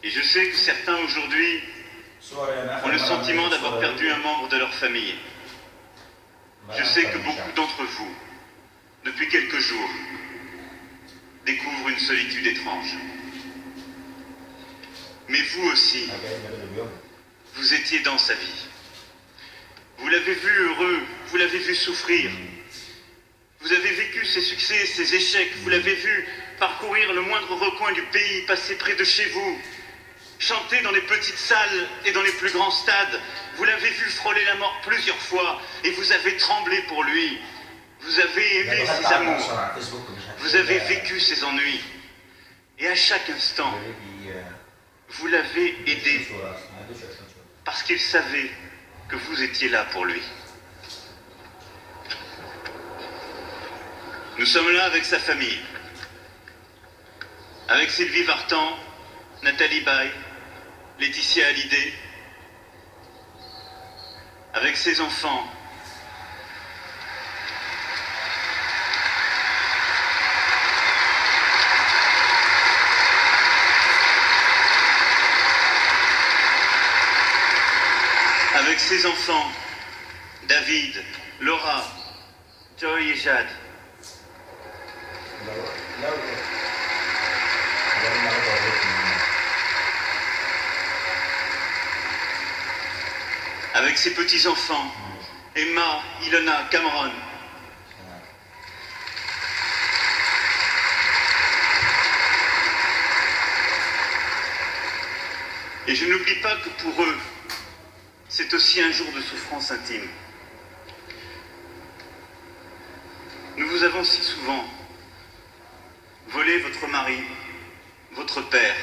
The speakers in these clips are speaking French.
Et je sais que certains aujourd'hui ont le sentiment d'avoir perdu un membre de leur famille. Je sais que beaucoup d'entre vous, depuis quelques jours, découvrent une solitude étrange. Mais vous aussi, vous étiez dans sa vie. Vous l'avez vu heureux, vous l'avez vu souffrir. Vous avez vécu ses succès, ses échecs, vous l'avez vu parcourir le moindre recoin du pays, passer près de chez vous, chanter dans les petites salles et dans les plus grands stades. Vous l'avez vu frôler la mort plusieurs fois et vous avez tremblé pour lui. Vous avez aimé ses amours, vous avez vécu ses ennuis. Et à chaque instant, vous l'avez aidé parce qu'il savait que vous étiez là pour lui. Nous sommes là avec sa famille, avec Sylvie Vartan, Nathalie Baye, Laetitia Hallyday, avec ses enfants, avec ses enfants, David, Laura, Joy et Jade. Avec ses petits-enfants, Emma, Ilona, Cameron. Et je n'oublie pas que pour eux, c'est aussi un jour de souffrance intime. Nous vous avons si souvent volé votre mari, votre père,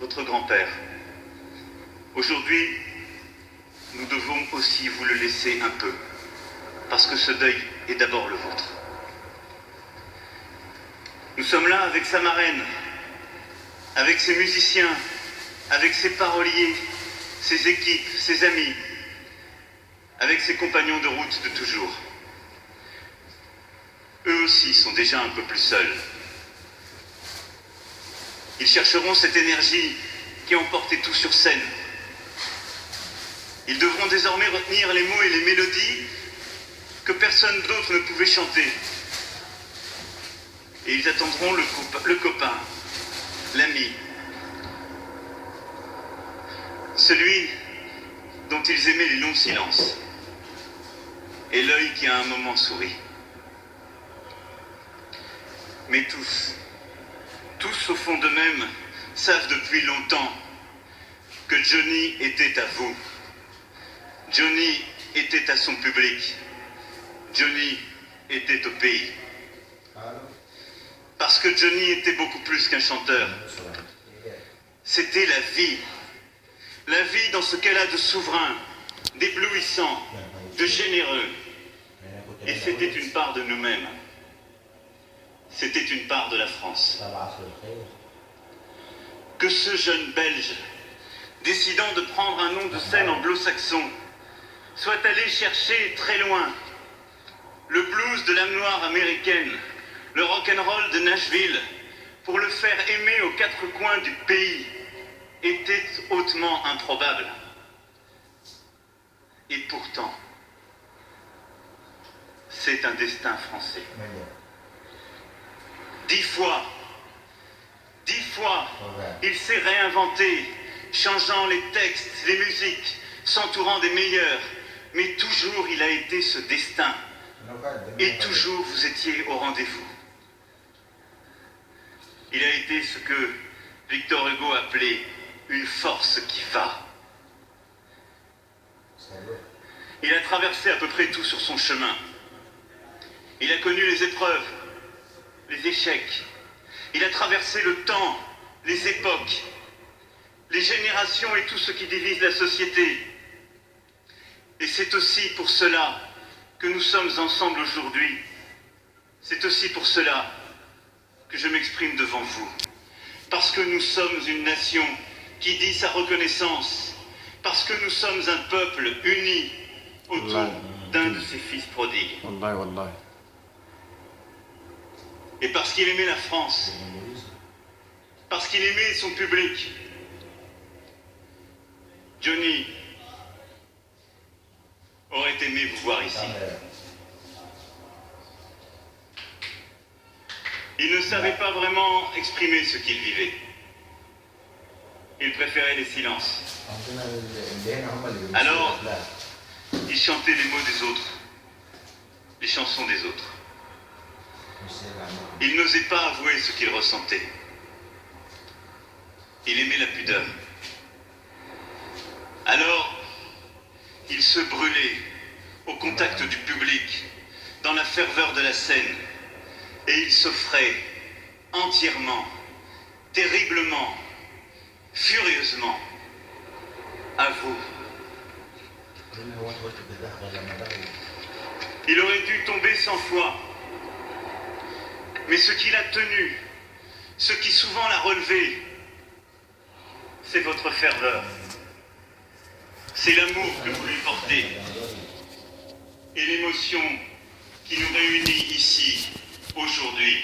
votre grand-père. Aujourd'hui, nous devons aussi vous le laisser un peu, parce que ce deuil est d'abord le vôtre. Nous sommes là avec sa marraine, avec ses musiciens, avec ses paroliers, ses équipes, ses amis, avec ses compagnons de route de toujours. Eux aussi sont déjà un peu plus seuls. Ils chercheront cette énergie qui emportait tout sur scène. Ils devront désormais retenir les mots et les mélodies que personne d'autre ne pouvait chanter. Et ils attendront le copain, l'ami, celui dont ils aimaient les longs silences, et l'œil qui à un moment sourit. Mais tous au fond d'eux-mêmes, savent depuis longtemps que Johnny était à vous. Johnny était à son public. Johnny était au pays. Parce que Johnny était beaucoup plus qu'un chanteur. C'était la vie. La vie dans ce qu'elle a de souverain, d'éblouissant, de généreux. Et c'était une part de nous-mêmes. C'était une part de la France. Que ce jeune Belge, décidant de prendre un nom de scène anglo-saxon, soit allé chercher très loin le blues de l'âme noire américaine, le rock'n'roll de Nashville, pour le faire aimer aux quatre coins du pays, était hautement improbable. Et pourtant, c'est un destin français. 10 fois, il s'est réinventé, changeant les textes, les musiques, s'entourant des meilleurs, mais toujours il a été ce destin. Et toujours vous étiez au rendez-vous. Il a été ce que Victor Hugo appelait une force qui va. Il a traversé à peu près tout sur son chemin. Il a connu les épreuves, les échecs. Il a traversé le temps, les époques, les générations et tout ce qui divise la société. Et c'est aussi pour cela que nous sommes ensemble aujourd'hui. C'est aussi pour cela que je m'exprime devant vous. Parce que nous sommes une nation qui dit sa reconnaissance. Parce que nous sommes un peuple uni autour d'un de ses fils prodigues. Et parce qu'il aimait la France, parce qu'il aimait son public, Johnny aurait aimé vous voir ici. Il ne savait pas vraiment exprimer ce qu'il vivait. Il préférait les silences. Alors, il chantait les mots des autres, les chansons des autres. Il n'osait pas avouer ce qu'il ressentait. Il aimait la pudeur. Alors, il se brûlait au contact du public, dans la ferveur de la scène, et il s'offrait entièrement, terriblement, furieusement à vous. Il aurait dû tomber 100 fois, mais ce qui l'a tenu, ce qui souvent l'a relevé, c'est votre ferveur. C'est l'amour que vous lui portez et l'émotion qui nous réunit ici aujourd'hui.